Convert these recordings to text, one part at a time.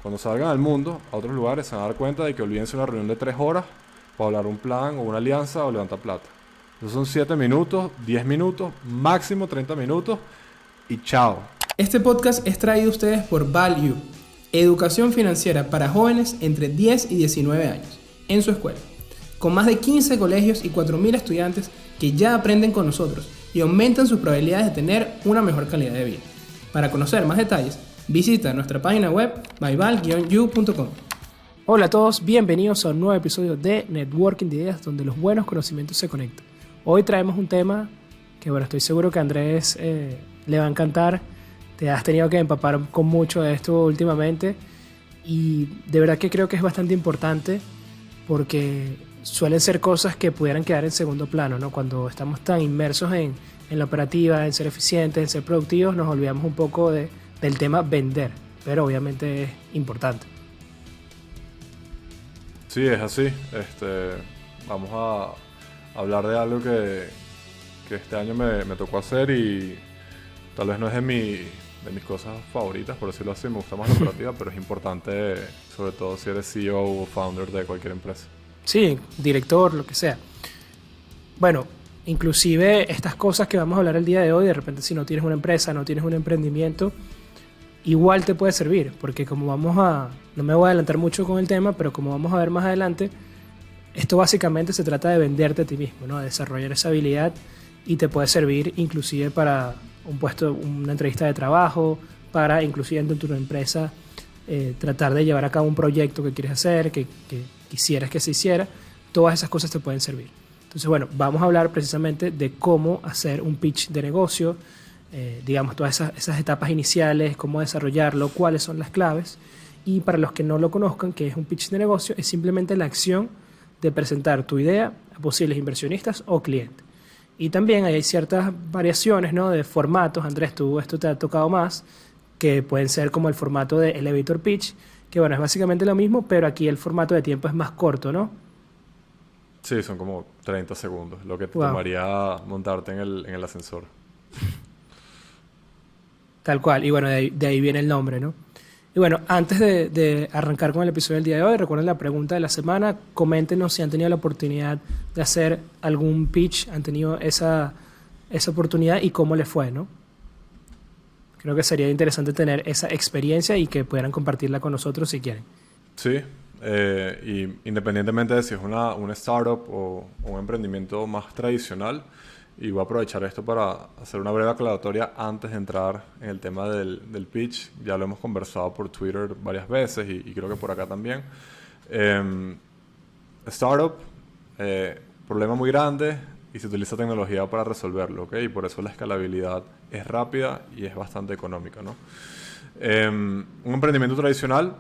Cuando salgan al mundo, a otros lugares, se van a dar cuenta de que olvídense una reunión de 3 horas para hablar un plan o una alianza o levantar plata. Entonces son 7 minutos, 10 minutos, máximo 30 minutos y chao. Este podcast es traído a ustedes por Value, educación financiera para jóvenes entre 10 y 19 años, en su escuela, con más de 15 colegios y 4.000 estudiantes que ya aprenden con nosotros y aumentan sus probabilidades de tener una mejor calidad de vida. Para conocer más detalles, visita nuestra página web myval-you.com. Hola a todos, bienvenidos a un nuevo episodio de Networking de Ideas, donde los buenos conocimientos se conectan. Hoy traemos un tema que, estoy seguro que a Andrés le va a encantar. Te has tenido que empapar con mucho de esto últimamente y de verdad que creo que es bastante importante porque suelen ser cosas que pudieran quedar en segundo plano, ¿no? Cuando estamos tan inmersos en la operativa, en ser eficientes, en ser productivos, nos olvidamos un poco del tema vender, pero obviamente es importante. Sí, es así. Vamos a hablar de algo que este año me tocó hacer y tal vez no es de mis cosas favoritas, por decirlo así. Me gusta más la operativa, pero es importante, sobre todo si eres CEO o founder de cualquier empresa. Sí, director, lo que sea. Bueno, inclusive estas cosas que vamos a hablar el día de hoy, de repente si no tienes una empresa, no tienes un emprendimiento, igual te puede servir, porque no me voy a adelantar mucho con el tema, pero como vamos a ver más adelante, esto básicamente se trata de venderte a ti mismo, ¿no? De desarrollar esa habilidad y te puede servir inclusive para un puesto, una entrevista de trabajo, para inclusive en tu empresa tratar de llevar a cabo un proyecto que quieres hacer, que quisieras que se hiciera. Todas esas cosas te pueden servir. Entonces, vamos a hablar precisamente de cómo hacer un pitch de negocio, digamos, todas esas etapas iniciales, cómo desarrollarlo, cuáles son las claves. Y para los que no lo conozcan, ¿qué es un pitch de negocio? Es simplemente la acción de presentar tu idea a posibles inversionistas o clientes. Y también hay ciertas variaciones, ¿no? De formatos. Andrés, esto te ha tocado más, que pueden ser como el formato de elevator pitch, que es básicamente lo mismo, pero aquí el formato de tiempo es más corto, ¿no? Sí, son como 30 segundos, lo que te tomaría montarte en el ascensor. Tal cual, y de ahí viene el nombre, ¿no? Y antes de arrancar con el episodio del día de hoy, recuerden la pregunta de la semana, coméntenos si han tenido la oportunidad de hacer algún pitch, han tenido esa oportunidad y cómo les fue, ¿no? Creo que sería interesante tener esa experiencia y que pudieran compartirla con nosotros si quieren. Sí, y independientemente de si es una startup o un emprendimiento más tradicional, y voy a aprovechar esto para hacer una breve aclaratoria antes de entrar en el tema del pitch. Ya lo hemos conversado por Twitter varias veces y creo que por acá también. Startup, problema muy grande y se utiliza tecnología para resolverlo, ¿ok? Y por eso la escalabilidad es rápida y es bastante económica, ¿no? Un emprendimiento tradicional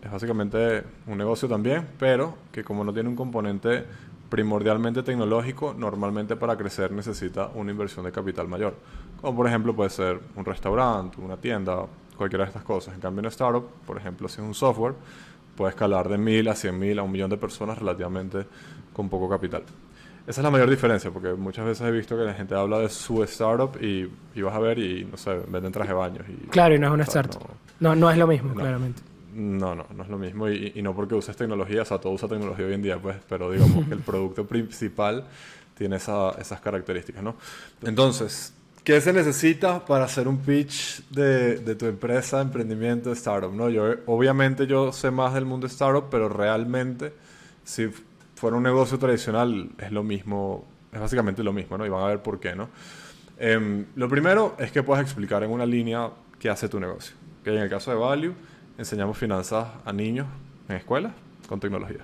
es básicamente un negocio también, pero que como no tiene un componente primordialmente tecnológico, normalmente para crecer necesita una inversión de capital mayor. Como por ejemplo puede ser un restaurante, una tienda, cualquiera de estas cosas. En cambio en startup, por ejemplo, si es un software, puede escalar de 1.000 a 100.000 a 1.000.000 de personas relativamente con poco capital. Esa es la mayor diferencia, porque muchas veces he visto que la gente habla de su startup y vas a ver y, no sé, venden traje de baños. Claro, y no es una startup. No es lo mismo, claramente. No es lo mismo y no porque uses tecnología, o sea, todo usa tecnología hoy en día, pues, pero digamos que el producto principal tiene esas características, ¿no? Entonces, ¿qué se necesita para hacer un pitch de tu empresa, emprendimiento, startup, ¿no? Obviamente yo sé más del mundo startup, pero realmente si fuera un negocio tradicional es lo mismo, es básicamente lo mismo, ¿no? Y van a ver por qué, ¿no? Lo primero es que puedas explicar en una línea qué hace tu negocio. ¿Okay? En el caso de Value, enseñamos finanzas a niños en escuelas con tecnología.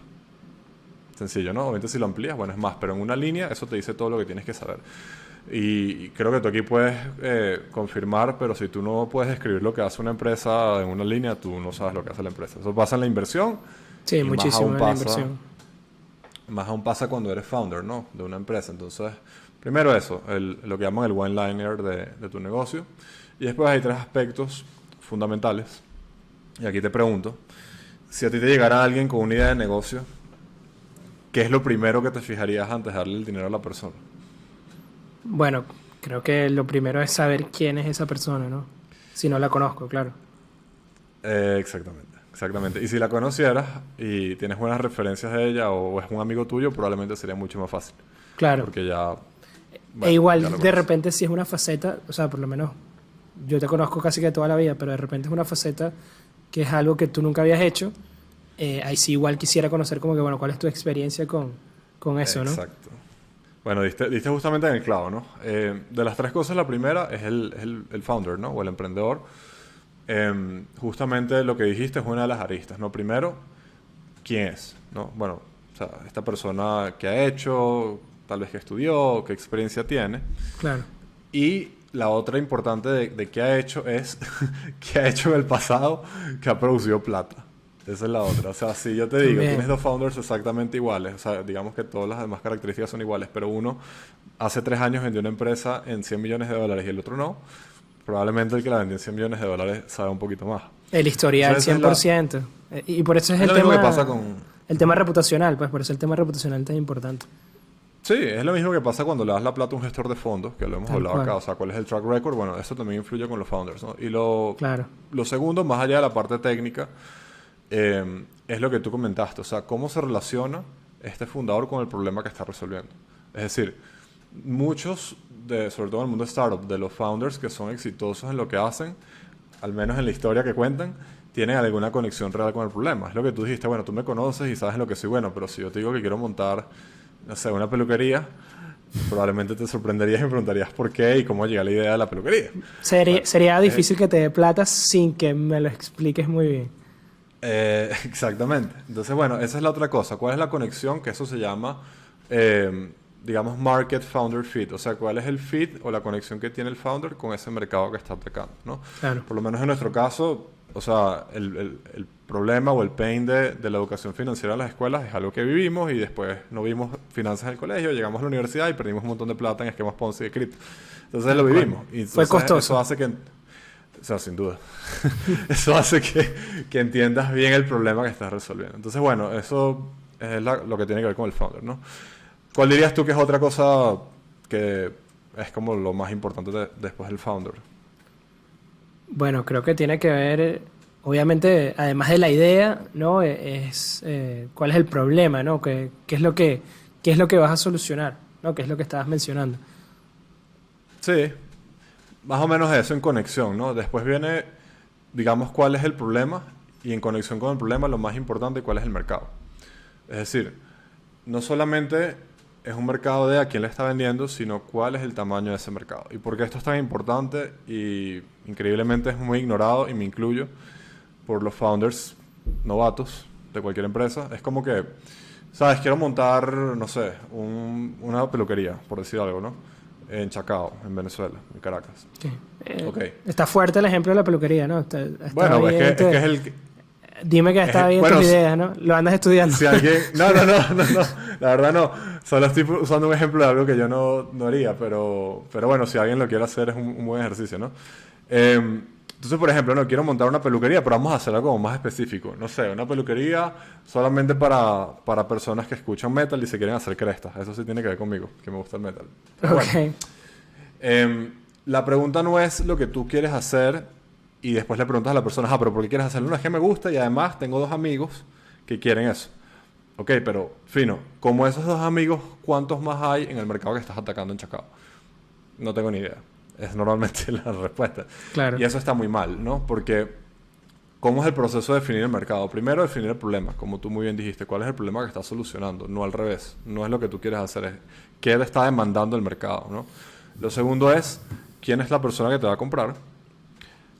Sencillo, ¿no? Obviamente si lo amplías, es más, pero en una línea eso te dice todo lo que tienes que saber. Y creo que tú aquí puedes confirmar, pero si tú no puedes describir lo que hace una empresa en una línea, tú no sabes lo que hace la empresa. Eso pasa en la inversión. Sí, muchísimo en la inversión. Más aún pasa cuando eres founder, ¿no? De una empresa. Entonces, primero eso, lo que llaman el one-liner de tu negocio. Y después hay 3 aspectos fundamentales. Y aquí te pregunto, si a ti te llegara alguien con una idea de negocio, ¿qué es lo primero que te fijarías antes de darle el dinero a la persona? Creo que lo primero es saber quién es esa persona, ¿no? Si no la conozco, claro. Exactamente. exactamente. Y si la conocieras y tienes buenas referencias de ella o es un amigo tuyo, probablemente sería mucho más fácil. Claro. Porque ya, E bueno, igual, ya lo de conoces. repente, si es una faceta, o sea, por lo menos yo te conozco casi que toda la vida, pero de repente es una faceta que es algo que tú nunca habías hecho, ahí sí igual quisiera conocer como que, bueno, cuál es tu experiencia con eso, ¿no? Exacto. Bueno, diste justamente en el clavo, ¿no? De las tres cosas, la primera es el founder, ¿no? O el emprendedor. Justamente lo que dijiste es una de las aristas, ¿no? Primero, ¿quién es? ¿No? Bueno, o sea, esta persona que ha hecho, tal vez que estudió, qué experiencia tiene. Claro. Y la otra importante de qué ha hecho es qué ha hecho en el pasado que ha producido plata. Esa es la otra. O sea, si yo te digo, También. tienes dos founders exactamente iguales, o sea, digamos que todas las demás características son iguales, pero uno hace 3 años vendió una empresa en 100 millones de dólares y el otro no, probablemente el que la vendió en 100 millones de dólares sabe un poquito más. El historial, Entonces, esa 100%. Y por eso es es el lo mismo que tema, pasa con... el tema reputacional, pues por eso el tema reputacional es tan importante. Sí, es lo mismo que pasa cuando le das la plata a un gestor de fondos, que lo hemos Tal hablado cual. acá, o sea, cuál es el track record, bueno, eso también influye con los founders, ¿no? Y Claro. lo segundo, más allá de la parte técnica, es lo que tú comentaste, o sea, cómo se relaciona este fundador con el problema que está resolviendo. Es decir, muchos, sobre todo en el mundo startup, de los founders que son exitosos en lo que hacen, al menos en la historia que cuentan, tienen alguna conexión real con el problema. Es lo que tú dijiste, bueno, tú me conoces y sabes en lo que soy bueno, pero si yo te digo que quiero montar, no sé, una peluquería, probablemente te sorprenderías y me preguntarías por qué y cómo llega la idea de la peluquería. Sería, Bueno, sería difícil que te dé plata sin que me lo expliques muy bien. exactamente. Entonces, bueno, esa es la otra cosa. ¿Cuál es la conexión? Que eso se llama, digamos, market founder fit. O sea, ¿cuál es el fit o la conexión que tiene el founder con ese mercado que está atacando, ¿no? Claro. Por lo menos en nuestro caso, o sea, el problema o el pain de la educación financiera en las escuelas es algo que vivimos y después no vimos finanzas en el colegio, llegamos a la universidad y perdimos un montón de plata en esquemas Ponzi y de cripto. Entonces Tal lo cual. vivimos. Y Fue entonces costoso. eso hace que... O sea, sin duda. Eso hace que entiendas bien el problema que estás resolviendo. Entonces, bueno, eso es lo que tiene que ver con el founder, ¿no? ¿Cuál dirías tú que es otra cosa que es como lo más importante después del founder? Bueno, creo que tiene que ver, obviamente, además de la idea, ¿no? Es cuál es el problema, ¿no? ¿Qué es lo que vas a solucionar, ¿no? ¿Qué es lo que estabas mencionando? Sí, más o menos eso en conexión, ¿no? Después viene, digamos, cuál es el problema y en conexión con el problema lo más importante, cuál es el mercado. Es decir, no solamente es un mercado de a quién le está vendiendo, sino cuál es el tamaño de ese mercado. Y por qué esto es tan importante y increíblemente es muy ignorado, y me incluyo, por los founders novatos de cualquier empresa. Es como que, ¿sabes? Quiero montar, no sé, una peluquería, por decir algo, ¿no? En Chacao, en Venezuela, en Caracas. Sí. Ok. Está fuerte el ejemplo de la peluquería, ¿no? Está Bueno, bien, es que es el... dime que está bien bueno, tus ideas, ¿no? Lo andas estudiando. si alguien... No, no, no, no, no. La verdad no. Solo estoy usando un ejemplo de algo que yo no haría, pero bueno, si alguien lo quiere hacer es un buen ejercicio, ¿no? Entonces, por ejemplo, no quiero montar una peluquería, pero vamos a hacer algo más específico. No sé, una peluquería solamente para personas que escuchan metal y se quieren hacer crestas. Eso sí tiene que ver conmigo, que me gusta el metal. Pero bueno, Ok. la pregunta no es lo que tú quieres hacer y después le preguntas a la persona, pero ¿por qué quieres hacerlo? No, es que me gusta y además tengo 2 amigos que quieren eso. Ok, pero fino, como esos 2 amigos, ¿cuántos más hay en el mercado que estás atacando en Chacao? No tengo ni idea. Es normalmente la respuesta. Claro. Y eso está muy mal, ¿no? Porque ¿cómo es el proceso de definir el mercado? Primero, definir el problema, como tú muy bien dijiste. ¿Cuál es el problema que estás solucionando? No al revés. No es lo que tú quieres hacer, es qué te está demandando el mercado, ¿no? Lo segundo es quién es la persona que te va a comprar.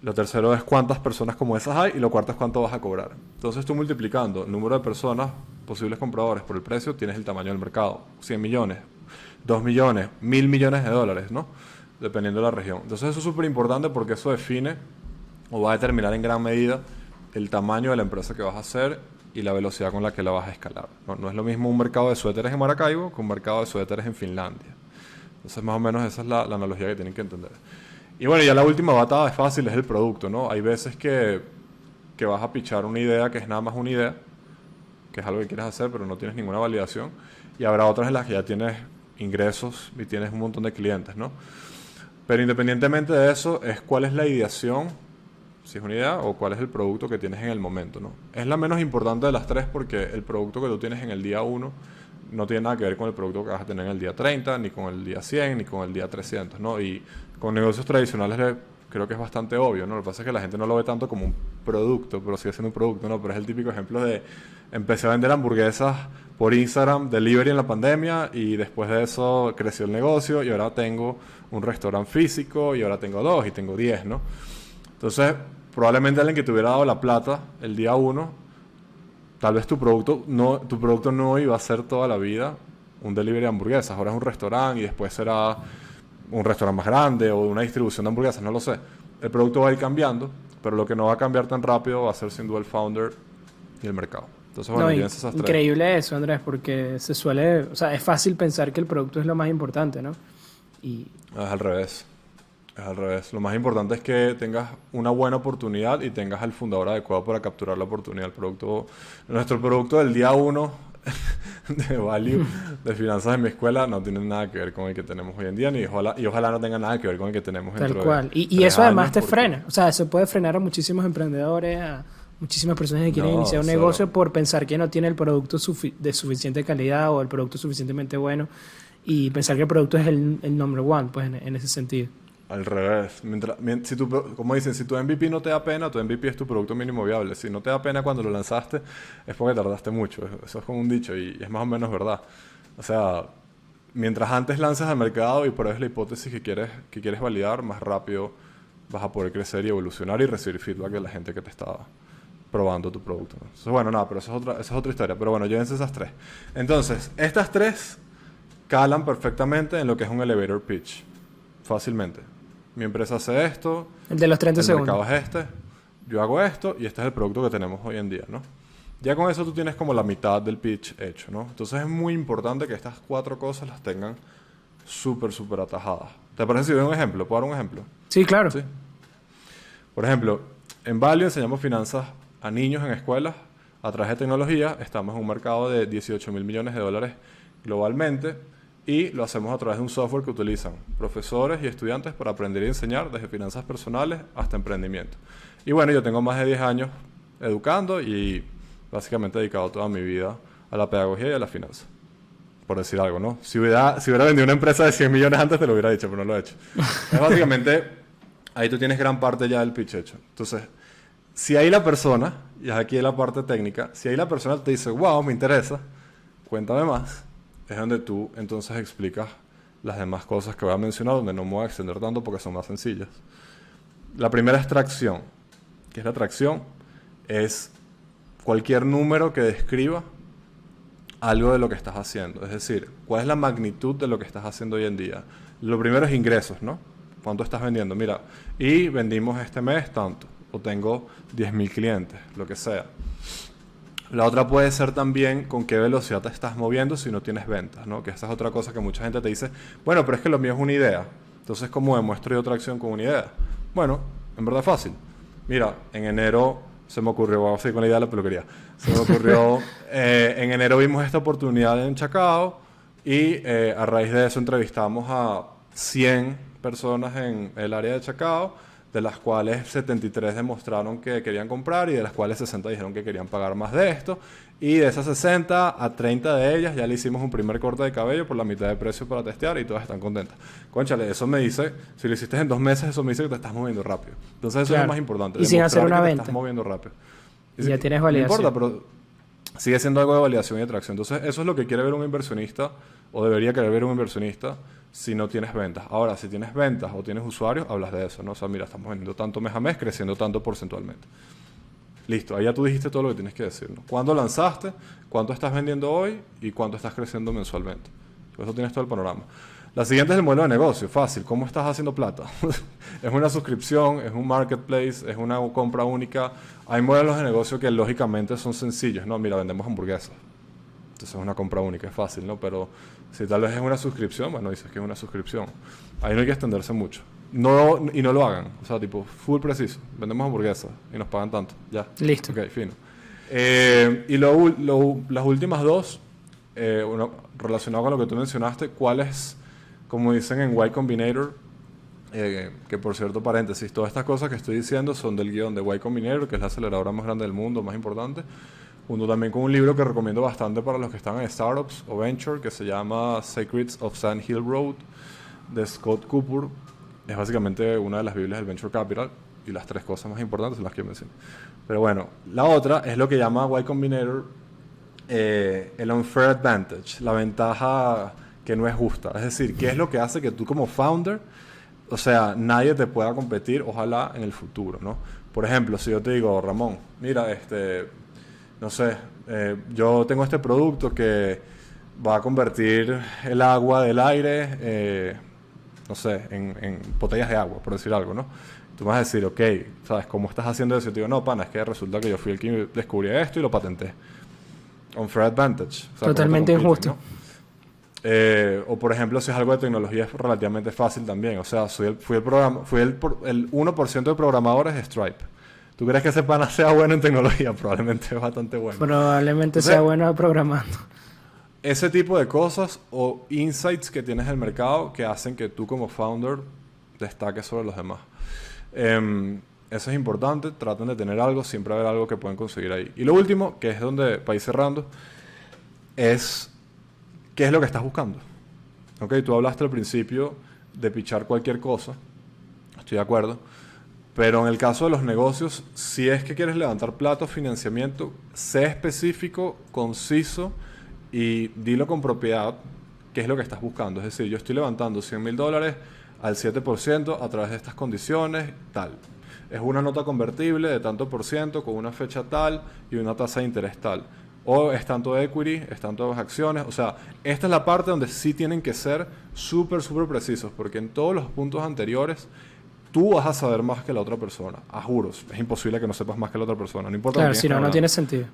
Lo tercero es cuántas personas como esas hay. Y lo cuarto es cuánto vas a cobrar. Entonces tú multiplicando el número de personas, posibles compradores por el precio, tienes el tamaño del mercado. 100 millones, 2 millones, 1.000 millones de dólares, ¿no? Dependiendo de la región. Entonces eso es súper importante porque eso define o va a determinar en gran medida el tamaño de la empresa que vas a hacer y la velocidad con la que la vas a escalar. No es lo mismo un mercado de suéteres en Maracaibo que un mercado de suéteres en Finlandia. Entonces más o menos esa es la analogía que tienen que entender. Y bueno, ya la última batada es fácil, es el producto, ¿no? Hay veces que vas a pichar una idea que es nada más una idea, que es algo que quieres hacer pero no tienes ninguna validación, y habrá otras en las que ya tienes ingresos y tienes un montón de clientes, ¿no? Pero independientemente de eso, es cuál es la ideación si es una idea, o cuál es el producto que tienes en el momento, ¿no? Es la menos importante de las tres porque el producto que tú tienes en el día 1 no tiene nada que ver con el producto que vas a tener en el día 30, ni con el día 100, ni con el día 300, ¿no? Y con negocios tradicionales creo que es bastante obvio, ¿no? Lo que pasa es que la gente no lo ve tanto como un producto, pero sigue siendo un producto, ¿no? Pero es el típico ejemplo de empecé a vender hamburguesas por Instagram, delivery en la pandemia, y después de eso creció el negocio y ahora tengo un restaurante físico y ahora tengo 2 y tengo 10, ¿no? Entonces, probablemente alguien que te hubiera dado la plata el día 1, tal vez tu producto no iba a ser toda la vida un delivery de hamburguesas. Ahora es un restaurante y después será un restaurante más grande o una distribución de hamburguesas, no lo sé. El producto va a ir cambiando, pero lo que no va a cambiar tan rápido va a ser sin duda el founder y el mercado. Entonces, bueno, No, llévense esas tres. increíble eso, Andrés, porque se suele, o sea, es fácil pensar que el producto es lo más importante, ¿no? Y Es al revés. Es al revés. Lo más importante es que tengas una buena oportunidad y tengas al fundador adecuado para capturar la oportunidad. Nuestro producto del día 1 de value de finanzas en mi escuela no tiene nada que ver con el que tenemos hoy en día, y ojalá no tenga nada que ver con el que tenemos tal dentro cual. de Y 3 eso además años, te porque- frena. O sea, eso puede frenar a muchísimos emprendedores, a muchísimas personas que quieren No, iniciar un cero. negocio por pensar que no tiene el producto de suficiente calidad o el producto suficientemente bueno y pensar que el producto es el number one, pues en ese sentido. Al revés. Como dicen, si tu MVP no te da pena, tu MVP es tu producto mínimo viable. Si no te da pena cuando lo lanzaste, es porque tardaste mucho. Eso es como un dicho y es más o menos verdad. O sea, mientras antes lances al mercado y pruebes la hipótesis que quieres validar, más rápido vas a poder crecer y evolucionar y recibir feedback de la gente que te está probando tu producto, ¿no? Entonces, bueno, nada, pero esa es otra historia. Pero bueno, llévense esas tres. Entonces, estas tres calan perfectamente en lo que es un elevator pitch. Fácilmente. Mi empresa hace esto, El de los 30 el segundos. mercado es este, yo hago esto y este es el producto que tenemos hoy en día, ¿no? Ya con eso tú tienes como la mitad del pitch hecho, ¿no? Entonces es muy importante que estas 4 cosas las tengan súper, súper atajadas. ¿Te parece si doy un ejemplo? ¿Puedo dar un ejemplo? Sí, claro. Sí. Por ejemplo, en Value enseñamos finanzas a niños en escuelas a través de tecnología. Estamos en un mercado de 18 mil millones de dólares globalmente y lo hacemos a través de un software que utilizan profesores y estudiantes para aprender y enseñar desde finanzas personales hasta emprendimiento. Y bueno, yo tengo más de 10 años educando y básicamente he dedicado toda mi vida a la pedagogía y a la finanza. Por decir algo, ¿no? Si hubiera vendido una empresa de 100 millones antes, te lo hubiera dicho, pero no lo he hecho. Es básicamente, ahí tú tienes gran parte ya del pitch hecho. Entonces, si ahí la persona, y aquí es la parte técnica, si ahí la persona te dice, wow, me interesa, cuéntame más, es donde tú entonces explicas las demás cosas que voy a mencionar, donde no me voy a extender tanto porque son más sencillas. La primera es tracción. ¿Qué es la tracción? Es cualquier número que describa algo de lo que estás haciendo. Es decir, ¿cuál es la magnitud de lo que estás haciendo hoy en día? Lo primero es ingresos, ¿no? ¿Cuánto estás vendiendo? Mira, y vendimos este mes tanto, o tengo 10.000 clientes, lo que sea. La otra puede ser también con qué velocidad te estás moviendo si no tienes ventas, ¿no? Que esa es otra cosa que mucha gente te dice, bueno, pero es que lo mío es una idea. Entonces, ¿cómo demuestro yo tracción con una idea? Bueno, en verdad es fácil. Mira, en enero se me ocurrió, vamos a seguir con la idea de la peluquería. Se me ocurrió, en enero vimos esta oportunidad en Chacao y a raíz de eso entrevistamos a 100 personas en el área de Chacao, de las cuales 73 demostraron que querían comprar y de las cuales 60 dijeron que querían pagar más de esto. Y de esas 60 a 30 de ellas ya le hicimos un primer corte de cabello por la mitad de precio para testear y todas están contentas. Cónchale, eso me dice, si lo hiciste en 2 meses, eso me dice que te estás moviendo rápido. Entonces eso es lo más importante. Y sin hacer una demostrar que te venta. estás moviendo rápido. Y ya tienes validación. No importa, pero sigue siendo algo de validación y atracción. Entonces eso es lo que quiere ver un inversionista o debería querer ver un inversionista si no tienes ventas. Ahora, si tienes ventas o tienes usuarios, hablas de eso, ¿no? O sea, mira, estamos vendiendo tanto mes a mes, creciendo tanto porcentualmente. Listo, ahí ya tú dijiste todo lo que tienes que decir, ¿no? ¿Cuándo lanzaste? ¿Cuánto estás vendiendo hoy? ¿Y cuánto estás creciendo mensualmente? Por eso tienes todo el panorama. La siguiente es el modelo de negocio, fácil. ¿Cómo estás haciendo plata? Es una suscripción, es un marketplace, es una compra única. Hay modelos de negocio que lógicamente son sencillos, ¿no? Mira, vendemos hamburguesas. Entonces es una compra única, es fácil, ¿no? Pero si tal vez es una suscripción, bueno, dices que es una suscripción. Ahí no hay que extenderse mucho. Y no lo hagan. O sea, tipo, full preciso. Vendemos hamburguesas y nos pagan tanto. Ya. Listo. Ok, fino. Y las últimas dos, relacionado con lo que tú mencionaste, ¿cuál es, como dicen en Y Combinator, Que por cierto, paréntesis, todas estas cosas que estoy diciendo son del guión de Y Combinator, que es la aceleradora más grande del mundo, más importante. Junto también con un libro que recomiendo bastante para los que están en startups o venture, que se llama Secrets of Sand Hill Road, de Scott Cooper. Es básicamente una de las biblias del venture capital, y las 3 cosas más importantes son las que yo mencioné. Pero bueno, la otra es lo que llama Y Combinator el unfair advantage, la ventaja que no es justa. Es decir, ¿qué es lo que hace que tú como founder, o sea, nadie te pueda competir, ojalá, en el futuro, ¿no? Por ejemplo, si yo te digo, Ramón, mira, no sé, yo tengo este producto que va a convertir el agua del aire, no sé, en botellas de agua, por decir algo, ¿no? Tú me vas a decir, ok, ¿sabes cómo estás haciendo eso? Y te digo, no, pana, es que resulta que yo fui el que descubrí esto y lo patenté. Unfair advantage. O sea, Totalmente injusto. ¿no? O por ejemplo, si es algo de tecnología es relativamente fácil también. O sea, fui el 1% de programadores de Stripe. ¿Tú crees que ese pana sea bueno en tecnología? Probablemente es bastante bueno. Probablemente sea bueno programando. Ese tipo de cosas o insights que tienes del mercado que hacen que tú como founder destaques sobre los demás. Eso es importante. Traten de tener algo, siempre haber algo que pueden conseguir ahí. Y lo último, que es donde, para ir cerrando, es ¿qué es lo que estás buscando? Ok, tú hablaste al principio de pichar cualquier cosa. Estoy de acuerdo. Pero en el caso de los negocios, si es que quieres levantar plata o financiamiento, sé específico, conciso y dilo con propiedad qué es lo que estás buscando. Es decir, yo estoy levantando $100,000 al 7% a través de estas condiciones, tal. Es una nota convertible de tanto por ciento con una fecha tal y una tasa de interés tal. O es tanto equity, es tanto acciones. O sea, esta es la parte donde sí tienen que ser súper precisos, porque en todos los puntos anteriores tú vas a saber más que la otra persona. A juros. Es imposible que no sepas más que la otra persona. No importa. Claro, si no, no tiene sentido.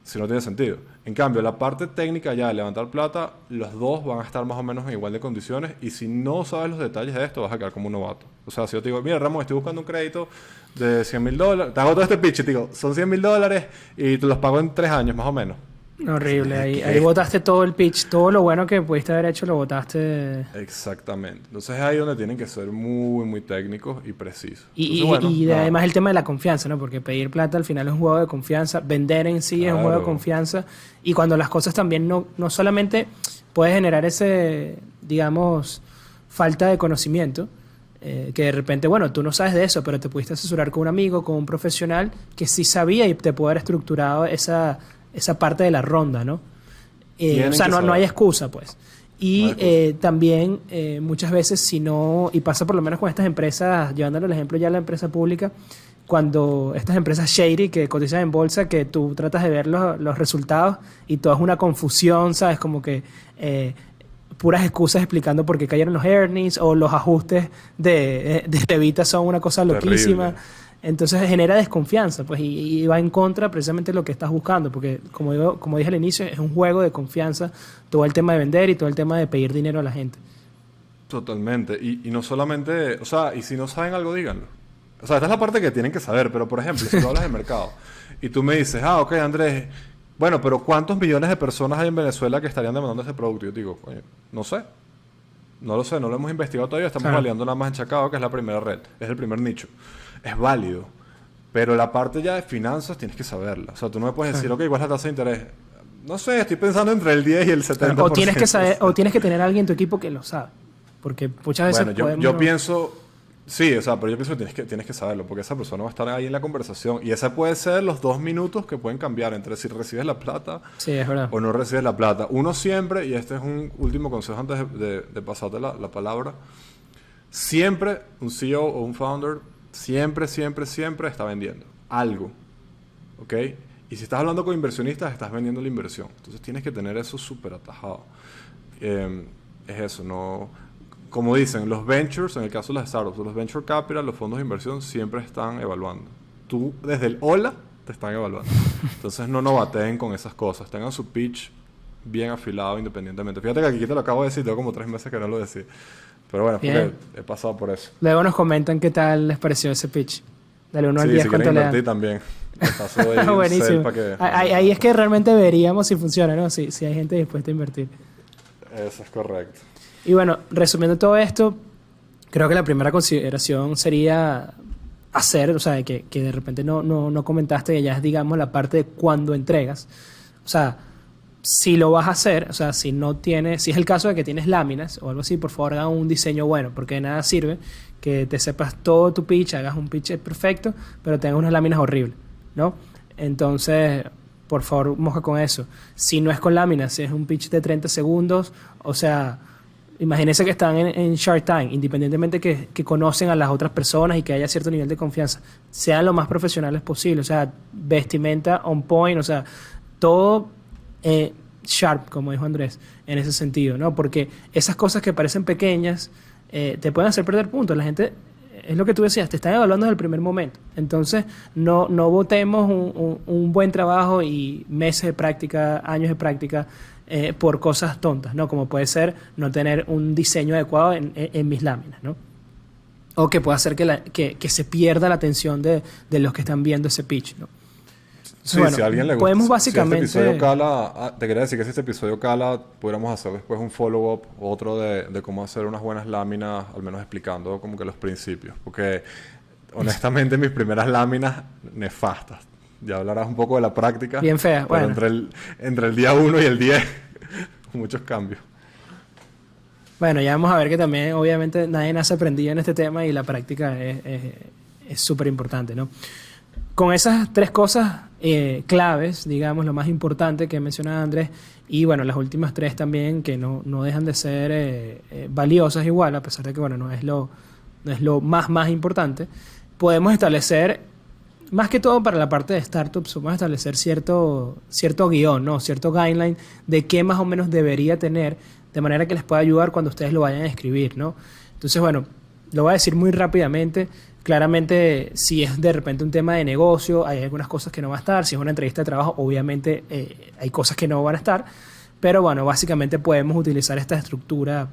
Si no tiene sentido. En cambio, la parte técnica ya de levantar plata, los dos van a estar más o menos en igual de condiciones. Y si no sabes los detalles de esto, vas a quedar como un novato. O sea, si yo te digo, mira, Ramón, estoy buscando un crédito de $100,000. Te hago todo este pitch y te digo, son $100,000 y te los pago en 3 años, más o menos. Horrible. Ahí botaste todo el pitch. Todo lo bueno que pudiste haber hecho lo botaste. Exactamente. Entonces es ahí donde tienen que ser muy técnicos y precisos. Además el tema de la confianza, ¿no? Porque pedir plata al final es un juego de confianza. Vender en sí es un juego de confianza. Y cuando las cosas también no solamente puede generar ese, digamos, falta de conocimiento. Que de repente, bueno, tú no sabes de eso, pero te pudiste asesorar con un amigo, con un profesional que sí sabía y te pudo haber estructurado esa parte de la ronda, ¿no? O sea, no hay excusa, pues. Y también muchas veces, si no, y pasa por lo menos con estas empresas, llevándole el ejemplo ya a la empresa pública, cuando estas empresas shady que cotizan en bolsa, que tú tratas de ver los resultados y todo es una confusión, ¿sabes? Como que puras excusas explicando por qué cayeron los earnings o los ajustes de Levita son una cosa loquísima. Terrible. Entonces genera desconfianza, pues, y va en contra precisamente de lo que estás buscando, porque como dije al inicio, es un juego de confianza, todo el tema de vender y todo el tema de pedir dinero a la gente. Totalmente, y no solamente, o sea, y si no saben algo, díganlo. O sea, esta es la parte que tienen que saber, pero por ejemplo, si tú hablas de mercado y tú me dices, ok, Andrés, bueno, pero ¿cuántos millones de personas hay en Venezuela que estarían demandando ese producto? Yo digo, coño, no sé. No lo sé, no lo hemos investigado todavía, estamos validando nada más en Chacao, que es la primera red, es el primer nicho. Es válido, pero la parte ya de finanzas tienes que saberla. O sea, tú no me puedes decir, ok, ¿cuál es la tasa de interés? No sé, estoy pensando entre el 10 y el 70%. O tienes que saber, o tienes que tener a alguien en tu equipo que lo sabe. Porque muchas veces yo pienso, sí, o sea, pero yo pienso que tienes que saberlo, porque esa persona va a estar ahí en la conversación. Y esa puede ser los 2 minutos que pueden cambiar entre si recibes la plata o no recibes la plata. Uno siempre, y este es un último consejo antes de pasarte la palabra, siempre un CEO o un founder siempre está vendiendo algo, ¿ok? Y si estás hablando con inversionistas, estás vendiendo la inversión. Entonces tienes que tener eso súper atajado. Es eso, no... Como dicen, los ventures, en el caso de las startups, los venture capital, los fondos de inversión siempre están evaluando. Tú, desde el hola, te están evaluando. Entonces no novateen con esas cosas. Tengan su pitch bien afilado independientemente. Fíjate que aquí te lo acabo de decir, tengo como 3 meses que no lo decía. Pero bueno, porque he pasado por eso. Luego nos comentan qué tal les pareció ese pitch. Dale 1 al 10, si ¿cuánto le dan? Sí, también. Me pasó ahí buenísimo. Ahí es que realmente veríamos si funciona, ¿no? Si hay gente dispuesta a invertir. Eso es correcto. Y bueno, resumiendo todo esto, Creo que la primera consideración sería hacer, o sea, que de repente no comentaste, que ya es, digamos, la parte de cuando entregas. O sea, si lo vas a hacer, o sea, si no tienes, si es el caso de que tienes láminas o algo así, por favor haga un diseño bueno, porque de nada sirve que te sepas todo tu pitch, hagas un pitch perfecto, pero tengas unas láminas horribles, ¿no? Entonces, por favor, moja con eso. Si no es con láminas, si es un pitch de 30 segundos, o sea, imagínense que están en Shark Tank, independientemente que conocen a las otras personas y que haya cierto nivel de confianza, sean lo más profesionales posible, o sea, vestimenta on point, o sea, todo sharp, como dijo Andrés, en ese sentido, ¿no? Porque esas cosas que parecen pequeñas te pueden hacer perder puntos. La gente, es lo que tú decías, te están evaluando desde el primer momento. Entonces, no votemos un buen trabajo y meses de práctica, años de práctica, por cosas tontas, ¿no? Como puede ser no tener un diseño adecuado en mis láminas, ¿no? O que pueda hacer que se pierda la atención de los que están viendo ese pitch, ¿no? Sí, Bueno, si a alguien le gusta, podemos básicamente... si este episodio cala, te quería decir que si este episodio cala, pudiéramos hacer después un follow-up, otro de cómo hacer unas buenas láminas, al menos explicando como que los principios. Porque, honestamente, mis primeras láminas, nefastas. Ya hablarás un poco de la práctica. Bien fea, pero bueno. entre el día 1 y el 10, muchos cambios. Bueno, ya vamos a ver que también, obviamente, nadie nace aprendido en este tema y la práctica es súper importante, ¿no? Con esas tres cosas claves, digamos, lo más importante que mencionaba Andrés, y bueno, las últimas tres también, que no dejan de ser valiosas igual, a pesar de que, bueno, no es lo más importante, podemos establecer, más que todo para la parte de startups, podemos establecer cierto guión, ¿no? Cierto guideline de qué más o menos debería tener, de manera que les pueda ayudar cuando ustedes lo vayan a escribir, ¿no? Entonces, bueno, lo voy a decir muy rápidamente. Claramente, si es de repente un tema de negocio, hay algunas cosas que no van a estar. Si es una entrevista de trabajo, obviamente hay cosas que no van a estar. Pero bueno, básicamente podemos utilizar esta estructura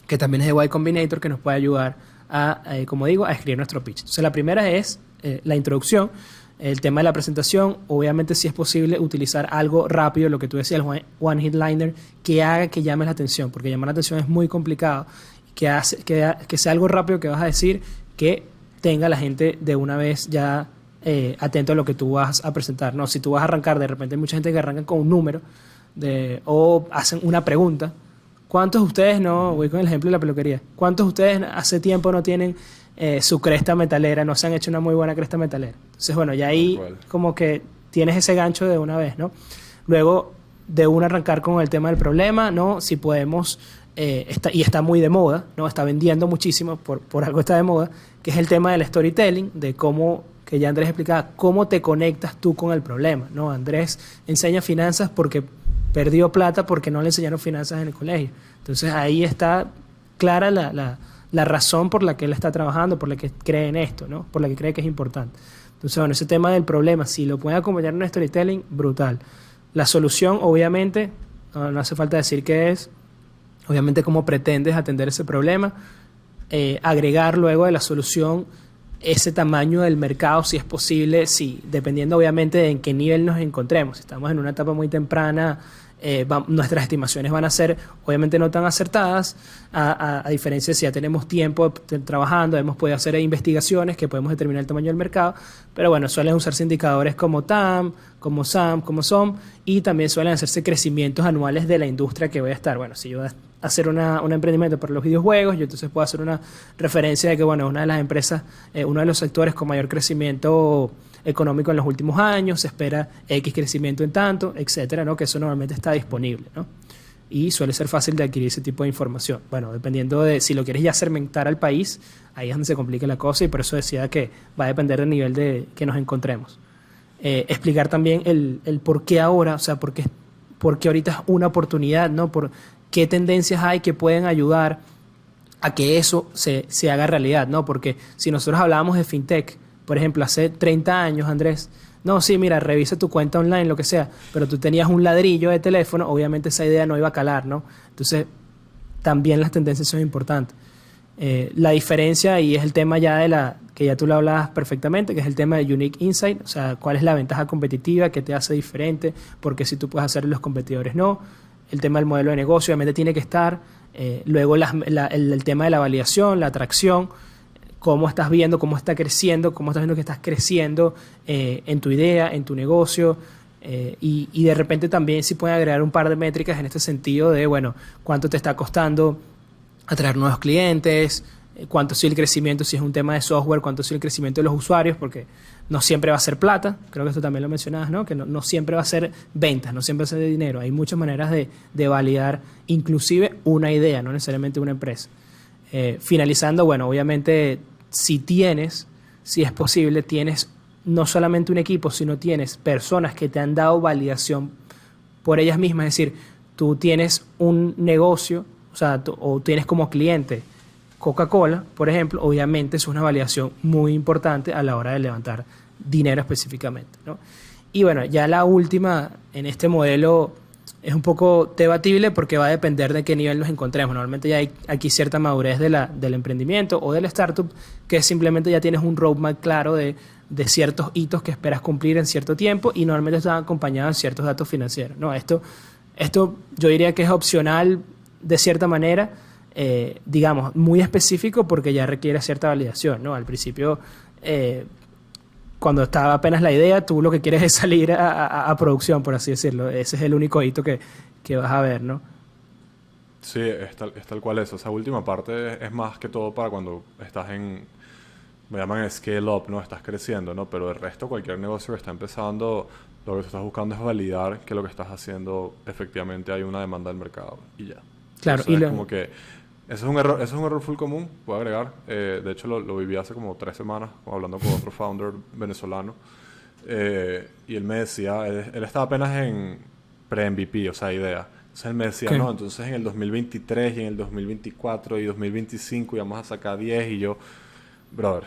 que también es de Y Combinator, que nos puede ayudar a, como digo, a escribir nuestro pitch. Entonces, la primera es la introducción, el tema de la presentación. Obviamente, si es posible, utilizar algo rápido, lo que tú decías, el one hit liner, que haga que llame la atención, porque llamar la atención es muy complicado. Que sea algo rápido que vas a decir, que tenga la gente de una vez ya atento a lo que tú vas a presentar, ¿no? Si tú vas a arrancar, de repente hay mucha gente que arranca con un número o hacen una pregunta. ¿Cuántos de ustedes, no, voy con el ejemplo de la peluquería, cuántos de ustedes hace tiempo no tienen su cresta metalera, no se han hecho una muy buena cresta metalera? Entonces, bueno, ya ahí como que tienes ese gancho de una vez, ¿no? Luego, de una arrancar con el tema del problema, ¿no? Si podemos... está muy de moda, ¿no? Está vendiendo muchísimo, por algo está de moda, que es el tema del storytelling, de cómo, que ya Andrés explicaba, cómo te conectas tú con el problema, ¿no? Andrés enseña finanzas porque perdió plata porque no le enseñaron finanzas en el colegio. Entonces ahí está clara la razón por la que él está trabajando, por la que cree en esto, ¿no? Por la que cree que es importante. Entonces, bueno, ese tema del problema, si lo puede acompañar en un storytelling, brutal. La solución, obviamente, no hace falta decir qué es. Obviamente, cómo pretendes atender ese problema, agregar luego de la solución ese tamaño del mercado, si es posible, sí, dependiendo obviamente de en qué nivel nos encontremos. Si estamos en una etapa muy temprana, nuestras estimaciones van a ser obviamente no tan acertadas, a diferencia de si ya tenemos tiempo trabajando, hemos podido hacer investigaciones que podemos determinar el tamaño del mercado, pero bueno, suelen usarse indicadores como TAM, como SAM, como SOM, y también suelen hacerse crecimientos anuales de la industria que voy a estar. Bueno, si yo voy a hacer un emprendimiento para los videojuegos, yo entonces puedo hacer una referencia de que, bueno, una de las empresas, uno de los sectores con mayor crecimiento económico en los últimos años, se espera X crecimiento en tanto, etcétera, ¿no? Que eso normalmente está disponible, ¿no? Y suele ser fácil de adquirir ese tipo de información. Bueno, dependiendo de si lo quieres ya segmentar al país, ahí es donde se complica la cosa, y por eso decía que va a depender del nivel de que nos encontremos. Explicar también el por qué ahora, o sea, por qué ahorita es una oportunidad, ¿no? Por qué tendencias hay que pueden ayudar a que eso se haga realidad, ¿no? Porque si nosotros hablábamos de fintech, por ejemplo, hace 30 años, Andrés, no, sí, mira, revisa tu cuenta online, lo que sea, pero tú tenías un ladrillo de teléfono, obviamente esa idea no iba a calar, ¿no? Entonces, también las tendencias son importantes. La diferencia, y es el tema ya que ya tú lo hablabas perfectamente, que es el tema de Unique Insight, o sea, cuál es la ventaja competitiva, qué te hace diferente, porque si tú puedes hacer los competidores no. El tema del modelo de negocio obviamente tiene que estar, Luego el tema de la validación, la atracción, cómo estás viendo, cómo está creciendo, cómo estás viendo que estás creciendo en tu idea, en tu negocio. Y de repente también si pueden agregar un par de métricas en este sentido de, bueno, cuánto te está costando atraer nuevos clientes, cuánto ha sido el crecimiento, si es un tema de software, cuánto ha sido el crecimiento de los usuarios, porque no siempre va a ser plata, creo que esto también lo mencionabas, ¿no? Que no siempre va a ser ventas, no siempre va a ser de dinero, hay muchas maneras de validar inclusive una idea, no necesariamente una empresa. Finalizando, bueno, obviamente si es posible, tienes no solamente un equipo, sino tienes personas que te han dado validación por ellas mismas, es decir, tú tienes un negocio, o sea, o tienes como cliente Coca-Cola, por ejemplo, obviamente es una validación muy importante a la hora de levantar dinero específicamente, ¿no? Y bueno, ya la última en este modelo es un poco debatible porque va a depender de qué nivel nos encontremos. Normalmente ya hay aquí cierta madurez del emprendimiento o del startup, que simplemente ya tienes un roadmap claro de ciertos hitos que esperas cumplir en cierto tiempo y normalmente están acompañados de ciertos datos financieros, ¿no? Esto yo diría que es opcional de cierta manera, digamos, muy específico porque ya requiere cierta validación, ¿no? Al principio, cuando estaba apenas la idea, tú lo que quieres es salir a producción, por así decirlo. Ese es el único hito que vas a ver, ¿no? Sí, es tal cual eso. Esa última parte es más que todo para cuando estás me llaman scale up, ¿no? Estás creciendo, ¿no? Pero el resto, cualquier negocio que está empezando, lo que tú estás buscando es validar que lo que estás haciendo efectivamente hay una demanda del mercado y ya. Claro. Entonces, es como que eso es un error full común, puedo agregar. De hecho, lo viví hace como 3 semanas, hablando con otro founder venezolano. Y él me decía, él estaba apenas en pre-MVP, o sea, idea. Entonces él me decía, ¿Qué? no, entonces en el 2023 y en el 2024 y 2025 íbamos a sacar 10 y yo, brother,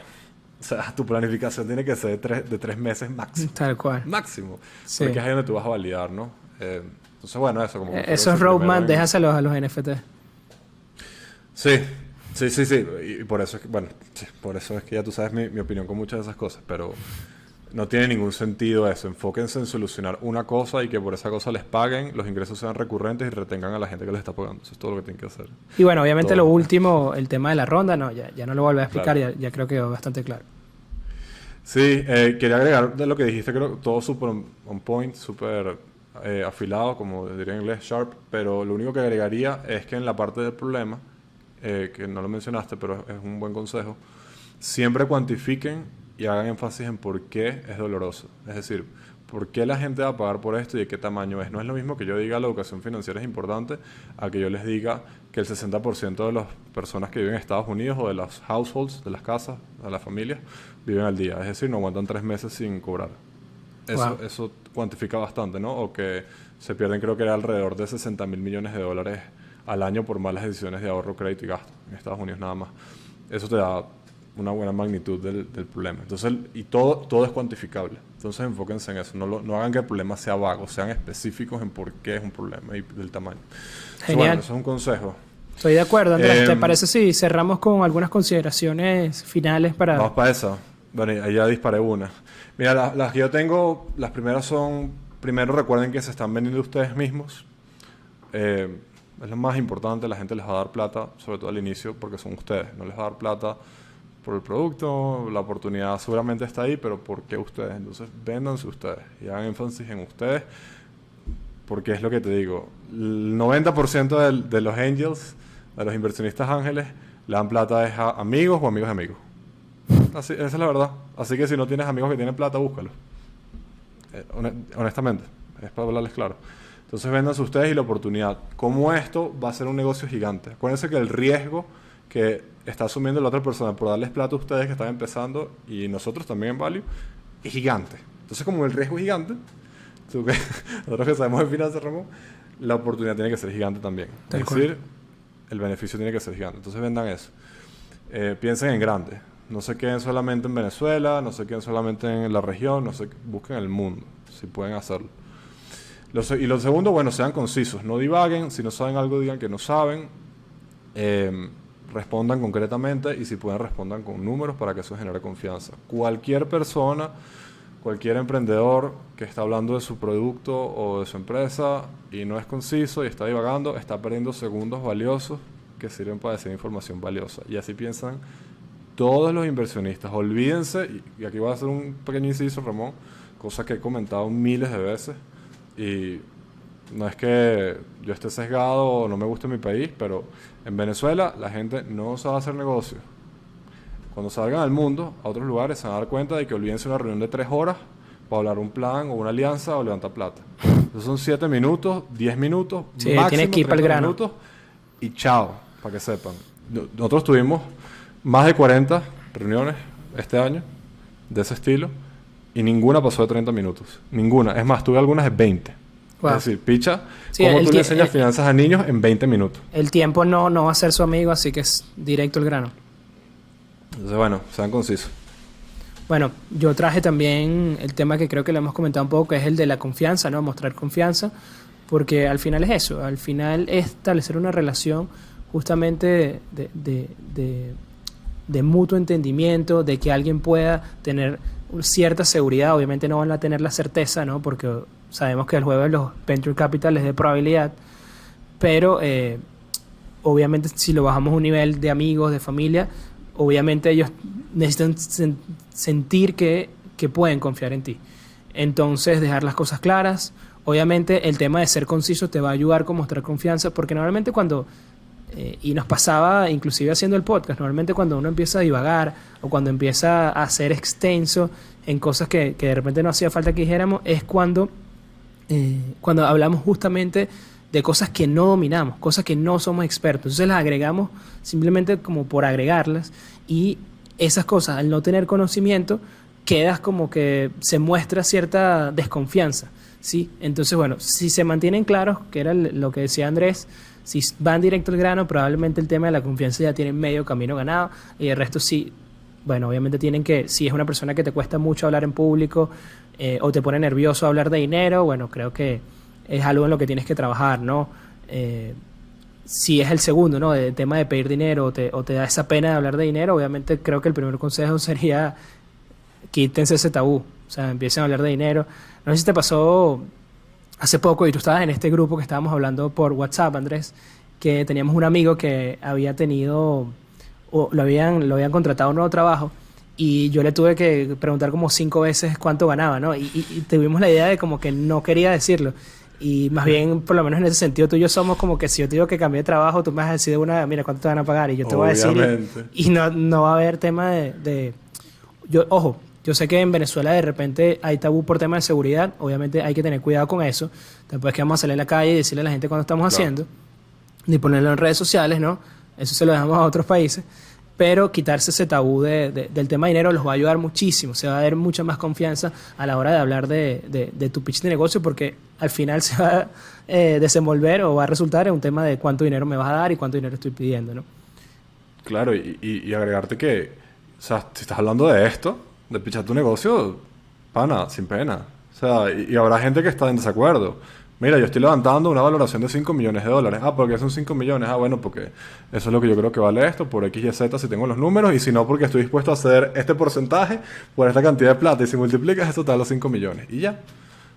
o sea, tu planificación tiene que ser de 3 meses máximo. Tal cual. Máximo. Sí. Porque es ahí donde tú vas a validar, ¿no? Entonces, bueno, eso como... Esos roadmap, déjaselos a los NFT. Sí. Y por eso es que, bueno, sí, por eso es que ya tú sabes mi opinión con muchas de esas cosas, pero no tiene ningún sentido eso. Enfóquense en solucionar una cosa y que por esa cosa les paguen, los ingresos sean recurrentes y retengan a la gente que les está pagando. Eso es todo lo que tienen que hacer. Y bueno, obviamente Todo. lo último, el tema de la ronda, no, ya no lo volví a explicar, Claro. ya creo que quedó bastante claro. Sí, quería agregar de lo que dijiste, creo todo súper on point, súper afilado, como diría en inglés, sharp, pero lo único que agregaría es que en la parte del problema, que no lo mencionaste, pero es un buen consejo, siempre cuantifiquen y hagan énfasis en por qué es doloroso. Es decir, por qué la gente va a pagar por esto y de qué tamaño es. No es lo mismo que yo diga la educación financiera es importante a que yo les diga que el 60% de las personas que viven en Estados Unidos o de los households, de las casas, de las familias, viven al día. Es decir, no aguantan 3 meses sin cobrar. Eso cuantifica bastante, ¿no? O que se pierden, creo que era alrededor de 60.000 millones de dólares al año por malas decisiones de ahorro, crédito y gasto en Estados Unidos nada más. Eso te da una buena magnitud del problema. Entonces, y todo es cuantificable. Entonces, enfóquense en eso. No hagan que el problema sea vago, sean específicos en por qué es un problema y del tamaño. Genial. Bueno, eso es un consejo. Estoy de acuerdo, Andrés. ¿Te parece si cerramos con algunas consideraciones finales para... Vamos para eso. Bueno, ahí ya disparé una. Mira, las que yo tengo, las primeras son, primero recuerden que se están vendiendo ustedes mismos. Es lo más importante, la gente les va a dar plata, sobre todo al inicio, porque son ustedes. No les va a dar plata por el producto, la oportunidad seguramente está ahí, pero ¿por qué ustedes? Entonces, véndanse ustedes y hagan énfasis en ustedes, porque es lo que te digo. El 90% de los angels, de los inversionistas ángeles, le dan plata es a amigos o amigos de amigos. Así, esa es la verdad. Así que si no tienes amigos que tienen plata, búscalos. Honestamente, es para hablarles claro. Entonces véndanse ustedes y la oportunidad. Como esto va a ser un negocio gigante. Acuérdense que el riesgo que está asumiendo la otra persona por darles plata a ustedes que están empezando y nosotros también en Value es gigante. Entonces como el riesgo es gigante, nosotros que sabemos de finanzas, Ramón, la oportunidad tiene que ser gigante también. Es decir, el beneficio tiene que ser gigante. Entonces vendan eso. Piensen en grande. No se queden solamente en Venezuela, no se queden solamente en la región, busquen el mundo, si pueden hacerlo. Y lo segundo, bueno, sean concisos, no divaguen, si no saben algo digan que no saben, respondan concretamente y si pueden respondan con números para que eso genere confianza. Cualquier persona, cualquier emprendedor que está hablando de su producto o de su empresa y no es conciso y está divagando, está perdiendo segundos valiosos que sirven para decir información valiosa. Y así piensan todos los inversionistas. Olvídense, y aquí voy a hacer un pequeño inciso, Ramón, cosa que he comentado miles de veces, y no es que yo esté sesgado o no me guste mi país, pero en Venezuela la gente no sabe hacer negocios. Cuando salgan al mundo, a otros lugares, se van a dar cuenta de que olvídense una reunión de 3 horas para hablar un plan o una alianza o levantar plata. Entonces son 7 minutos, 10 minutos, Sí, máximo tienes que ir para el 30 grano. minutos y chao, para que sepan. Nosotros tuvimos más de 40 reuniones este año de ese estilo y ninguna pasó de 30 minutos. Ninguna. Es más, tuve algunas de 20. Wow. Es decir, picha, Sí, cómo el tú tie- le enseñas el- finanzas a niños en 20 minutos. El tiempo no va a ser su amigo, así que es directo al grano. Entonces, bueno, sean concisos. Bueno, yo traje también el tema que creo que lo hemos comentado un poco, que es el de la confianza, ¿no? Mostrar confianza, porque al final es eso, al final es establecer una relación justamente de mutuo entendimiento, de que alguien pueda tener cierta seguridad. Obviamente no van a tener la certeza, ¿no? Porque sabemos que el juego de los venture capital es de probabilidad, pero obviamente si lo bajamos a un nivel de amigos, de familia, obviamente ellos necesitan sentir que pueden confiar en ti. Entonces, dejar las cosas claras. Obviamente, el tema de ser conciso te va a ayudar con mostrar confianza, porque normalmente cuando, y nos pasaba inclusive haciendo el podcast, normalmente cuando uno empieza a divagar o cuando empieza a ser extenso en cosas que de repente no hacía falta que dijéramos, es cuando hablamos justamente de cosas que no dominamos, cosas que no somos expertos. Entonces las agregamos simplemente como por agregarlas, y esas cosas, al no tener conocimiento, quedas como que se muestra cierta desconfianza, ¿sí? Entonces, bueno, si se mantienen claros, que era lo que decía Andrés, si van directo al grano, probablemente el tema de la confianza ya tiene medio camino ganado, y el resto sí, bueno, obviamente tienen que, si es una persona que te cuesta mucho hablar en público, o te pone nervioso hablar de dinero, bueno, creo que es algo en lo que tienes que trabajar, ¿no? Si es el segundo, ¿no? El tema de pedir dinero o te da esa pena de hablar de dinero, obviamente creo que el primer consejo sería quítense ese tabú, o sea, empiecen a hablar de dinero. No sé si te pasó hace poco y tú estabas en este grupo que estábamos hablando por WhatsApp, Andrés, que teníamos un amigo que había tenido, o lo habían contratado a un nuevo trabajo, y yo le tuve que preguntar como 5 veces cuánto ganaba, ¿no? Y tuvimos la idea de como que no quería decirlo. Y más bien, por lo menos en ese sentido, tú y yo somos como que si yo te digo que cambié de trabajo, tú me vas a decir de una, mira, ¿cuánto te van a pagar? Y yo te voy a decir, Obviamente. y no va a haber tema ojo, yo sé que en Venezuela de repente hay tabú por tema de seguridad, obviamente hay que tener cuidado con eso. Después que vamos a salir a la calle y decirle a la gente cuándo estamos Claro. haciendo, ni ponerlo en redes sociales, ¿no? Eso se lo dejamos a otros países. Pero quitarse ese tabú del tema de dinero los va a ayudar muchísimo. Se va a dar mucha más confianza a la hora de hablar de tu pitch de negocio, porque al final se va a desenvolver o va a resultar en un tema de cuánto dinero me vas a dar y cuánto dinero estoy pidiendo, ¿no? Claro, y agregarte que, o sea, si estás hablando de esto, de pichar tu negocio, pana, sin pena. O sea, y habrá gente que está en desacuerdo. Mira, yo estoy levantando una valoración de $5 millones. Ah, porque son 5 millones. Ah, bueno, porque eso es lo que yo creo que vale esto, por X y Z si tengo los números, y si no, porque estoy dispuesto a hacer este porcentaje por esta cantidad de plata, y si multiplicas eso te da los 5 millones. Y ya.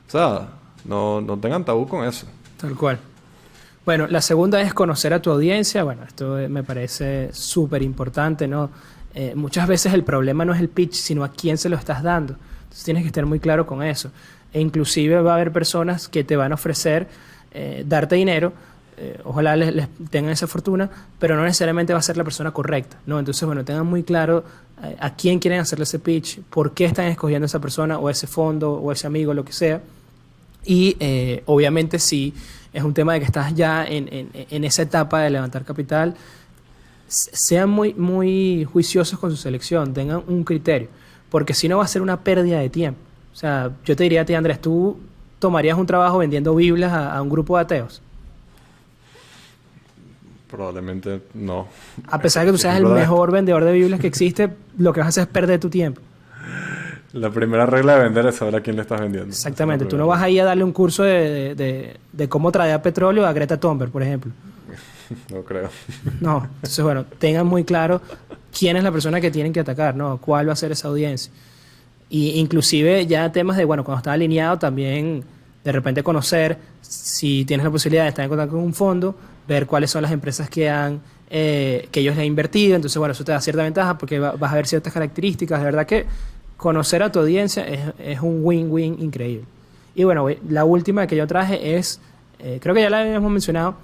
O sea, no tengan tabú con eso. Tal cual. Bueno, la segunda es conocer a tu audiencia. Bueno, esto me parece súper importante, ¿no? Muchas veces el problema no es el pitch, sino a quién se lo estás dando. Entonces tienes que estar muy claro con eso. E inclusive va a haber personas que te van a ofrecer darte dinero, ojalá les tengan esa fortuna, pero no necesariamente va a ser la persona correcta, ¿no? Entonces, bueno, tengan muy claro a quién quieren hacerle ese pitch, por qué están escogiendo a esa persona o ese fondo o ese amigo, lo que sea. Y obviamente si es un tema de que estás ya en esa etapa de levantar capital, sean muy juiciosos con su selección, tengan un criterio, porque si no va a ser una pérdida de tiempo. O sea, yo te diría a ti, Andrés, ¿tú tomarías un trabajo vendiendo Biblias a un grupo de ateos? Probablemente no. A pesar de que tú seas el mejor vendedor de Biblias que existe, lo que vas a hacer es perder tu tiempo. La primera regla de vender es saber a quién le estás vendiendo. Exactamente. Tú no vas a ir a darle un curso de cómo traer petróleo a Greta Thunberg, por ejemplo. No creo. No. Entonces, bueno, tengan muy claro quién es la persona que tienen que atacar, ¿no? Cuál va a ser esa audiencia. Y inclusive ya temas de, bueno, cuando está alineado también de repente conocer, si tienes la posibilidad de estar en contacto con un fondo, ver cuáles son las empresas que ellos le han invertido. Entonces, bueno, eso te da cierta ventaja porque vas a ver ciertas características. De verdad que conocer a tu audiencia es un win-win increíble. Y bueno, la última que yo traje es, creo que ya la habíamos mencionado,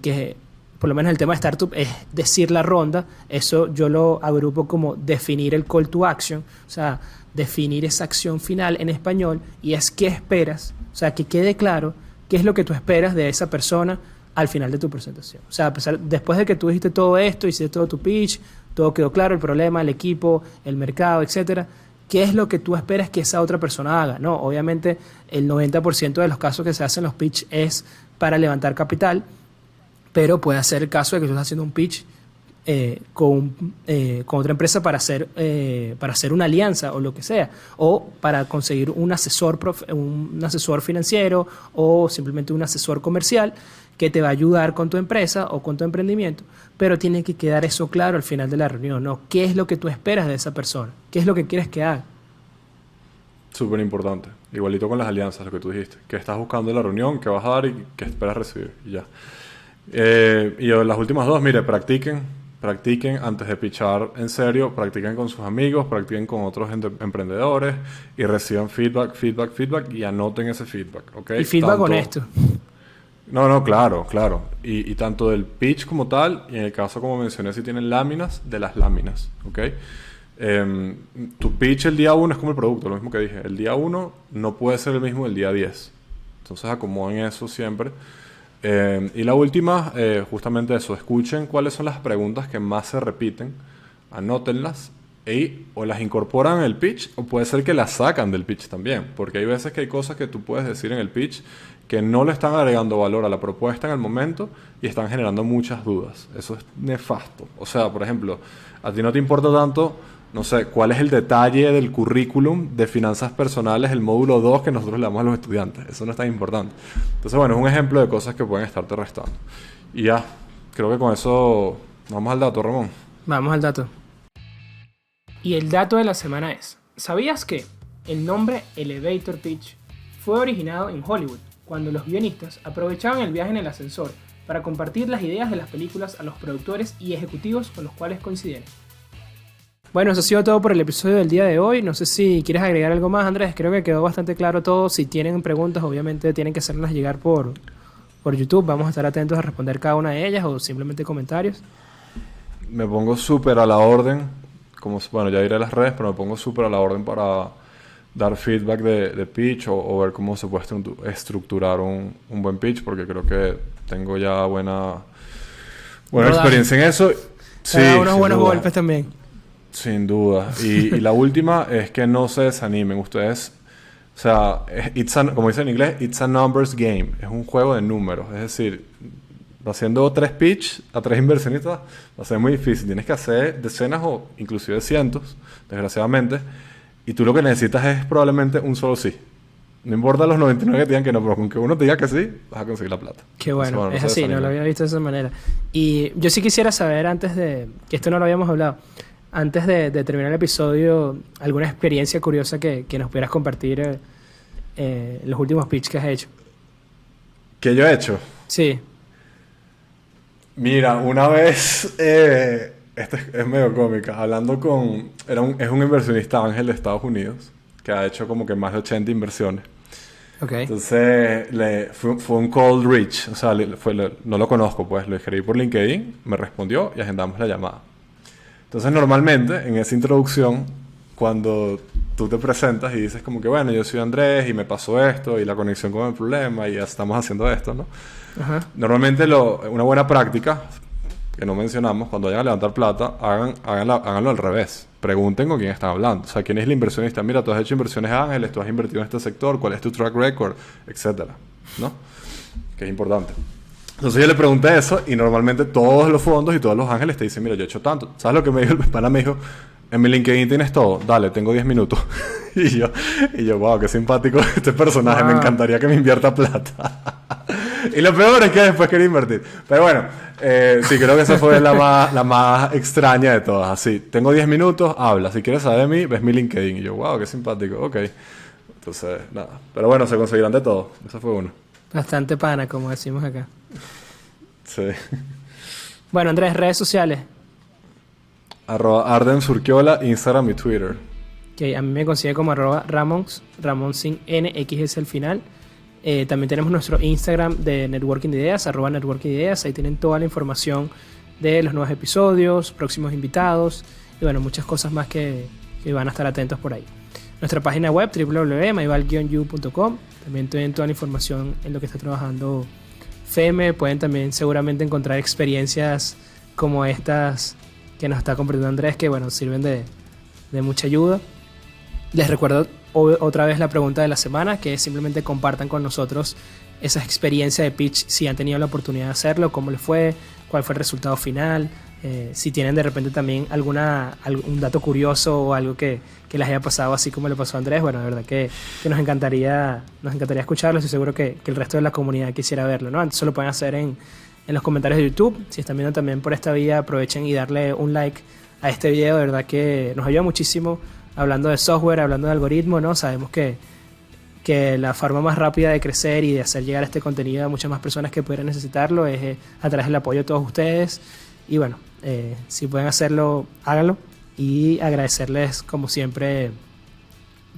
que por lo menos el tema de startup es decir la ronda. Eso yo lo agrupo como definir el call to action, o sea, definir esa acción final en español, y es qué esperas, o sea, que quede claro qué es lo que tú esperas de esa persona al final de tu presentación. O sea, después de que tú dijiste todo esto, hiciste todo tu pitch, todo quedó claro, el problema, el equipo, el mercado, etcétera, ¿qué es lo que tú esperas que esa otra persona haga? No, obviamente el 90% de los casos que se hacen los pitch es para levantar capital, pero puede ser el caso de que tú estás haciendo un pitch con otra empresa para hacer una alianza o lo que sea, o para conseguir un asesor financiero o simplemente un asesor comercial que te va a ayudar con tu empresa o con tu emprendimiento, pero tiene que quedar eso claro al final de la reunión, ¿no? ¿Qué es lo que tú esperas de esa persona? ¿Qué es lo que quieres que haga? Súper importante. Igualito con las alianzas, lo que tú dijiste. ¿Qué estás buscando en la reunión? ¿Qué vas a dar y qué esperas recibir? Y ya. Y las últimas dos, mire, practiquen antes de pitchar en serio, practiquen con sus amigos, practiquen con otros emprendedores y reciban feedback y anoten ese feedback, ¿ok? Y feedback honesto. No, claro. Y tanto del pitch como tal, y en el caso como mencioné, si tienen láminas, de las láminas, ¿ok? Tu pitch el día 1 es como el producto, lo mismo que dije. El día 1 no puede ser el mismo el día 10. Entonces acomoden eso siempre. Y la última, justamente eso, escuchen cuáles son las preguntas que más se repiten, anótenlas o las incorporan en el pitch, o puede ser que las sacan del pitch también, porque hay veces que hay cosas que tú puedes decir en el pitch que no le están agregando valor a la propuesta en el momento y están generando muchas dudas. Eso es nefasto. O sea, por ejemplo, a ti no te importa tanto, no sé, cuál es el detalle del currículum de finanzas personales, el módulo 2 que nosotros le damos a los estudiantes. Eso no es tan importante. Entonces, bueno, es un ejemplo de cosas que pueden estarte restando. Y ya, creo que con eso vamos al dato, Ramón. Vamos al dato. Y el dato de la semana es, ¿sabías que el nombre Elevator Pitch fue originado en Hollywood, cuando los guionistas aprovechaban el viaje en el ascensor para compartir las ideas de las películas a los productores y ejecutivos con los cuales coincidieron? Bueno, eso ha sido todo por el episodio del día de hoy. No sé si quieres agregar algo más, Andrés. Creo que quedó bastante claro todo. Si tienen preguntas, obviamente tienen que hacerlas llegar por YouTube. Vamos a estar atentos a responder cada una de ellas o simplemente comentarios. Me pongo súper a la orden. Bueno, ya iré a las redes, pero me pongo súper a la orden para dar feedback de pitch o ver cómo se puede estructurar un buen pitch, porque creo que tengo ya buena experiencia en eso. Sí, unos buenos golpes también. Sin duda. Y la última es que no se desanimen ustedes. O sea, como dice en inglés, it's a numbers game. Es un juego de números. Es decir, haciendo 3 pitch a 3 inversionistas va a ser muy difícil. Tienes que hacer decenas o inclusive cientos, desgraciadamente. Y tú lo que necesitas es probablemente un solo sí. No importa los 99 que te digan que no, pero con que uno te diga que sí, vas a conseguir la plata. Qué bueno. Entonces, es así, no lo había visto de esa manera. Y yo sí quisiera saber, antes de... que esto no lo habíamos hablado... Antes de terminar el episodio, ¿alguna experiencia curiosa que nos pudieras compartir los últimos pitch que has hecho? ¿Que yo he hecho? Sí. Mira, una vez, esta es medio cómica, hablando es un inversionista ángel de Estados Unidos, que ha hecho como que más de 80 inversiones. Okay. Entonces, fue un cold reach, o sea, no lo conozco, pues, lo escribí por LinkedIn, me respondió y agendamos la llamada. Entonces, normalmente, en esa introducción, cuando tú te presentas y dices como que, bueno, yo soy Andrés y me pasó esto y la conexión con el problema y ya estamos haciendo esto, ¿no? Ajá. Normalmente, una buena práctica, que no mencionamos, cuando vayan a levantar plata, háganlo al revés. Pregunten con quién están hablando. O sea, ¿quién es el inversionista? Mira, tú has hecho inversiones ángeles, tú has invertido en este sector, ¿cuál es tu track record? Etcétera, ¿no? Que es importante. Entonces yo le pregunté eso y normalmente todos los fondos y todos los ángeles te dicen, mira, yo he hecho tanto. ¿Sabes lo que me dijo el pana? Me dijo, en mi LinkedIn tienes todo. Dale, tengo 10 minutos. y yo, wow, qué simpático este personaje. Wow. Me encantaría que me invierta plata. Y lo peor es que después quería invertir. Pero bueno, sí, creo que esa fue la más extraña de todas. Así, tengo 10 minutos, habla. Si quieres saber de mí, ves mi LinkedIn. Y yo, wow, qué simpático. Ok. Entonces, nada. Pero bueno, se conseguirán de todo. Eso fue uno. Bastante pana, como decimos acá. Sí. Bueno, Andrés, redes sociales. @Arden Surquiola, Instagram y Twitter. Que a mí me consigue como @Ramons, Ramón sin N, X es el final. También tenemos nuestro Instagram de Networking de Ideas, @Networking de Ideas. Ahí tienen toda la información de los nuevos episodios, próximos invitados y bueno, muchas cosas más que van a estar atentos por ahí. Nuestra página web www.maival-u.com. También tienen toda la información en lo que está trabajando Feme. Pueden también seguramente encontrar experiencias como estas que nos está compartiendo Andrés, que bueno, sirven de mucha ayuda. Les recuerdo otra vez la pregunta de la semana, que es simplemente compartan con nosotros esa experiencia de pitch, si han tenido la oportunidad de hacerlo, cómo les fue, cuál fue el resultado final, si tienen de repente también un dato curioso o algo que les haya pasado así como le pasó a Andrés. Bueno, de verdad que nos encantaría escucharlo. Estoy seguro que el resto de la comunidad quisiera verlo, ¿no? Entonces lo pueden hacer en los comentarios de YouTube. Si están viendo también por esta vía, aprovechen y darle un like a este video. De verdad que nos ayuda muchísimo hablando de software, hablando de algoritmos, ¿no? Sabemos que la forma más rápida de crecer y de hacer llegar este contenido a muchas más personas que pudieran necesitarlo es a través del apoyo de todos ustedes. Y bueno, si pueden hacerlo, háganlo. Y agradecerles como siempre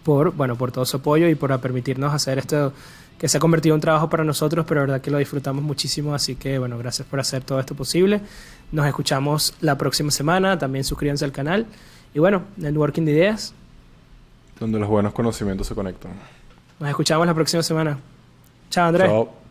por todo su apoyo y por permitirnos hacer esto que se ha convertido en un trabajo para nosotros, pero la verdad que lo disfrutamos muchísimo. Así que bueno, gracias por hacer todo esto posible. Nos escuchamos la próxima semana. También suscríbanse al canal. Y bueno, Networking de Ideas, donde los buenos conocimientos se conectan. nos escuchamos la próxima semana. Chao, Andrés. Chao.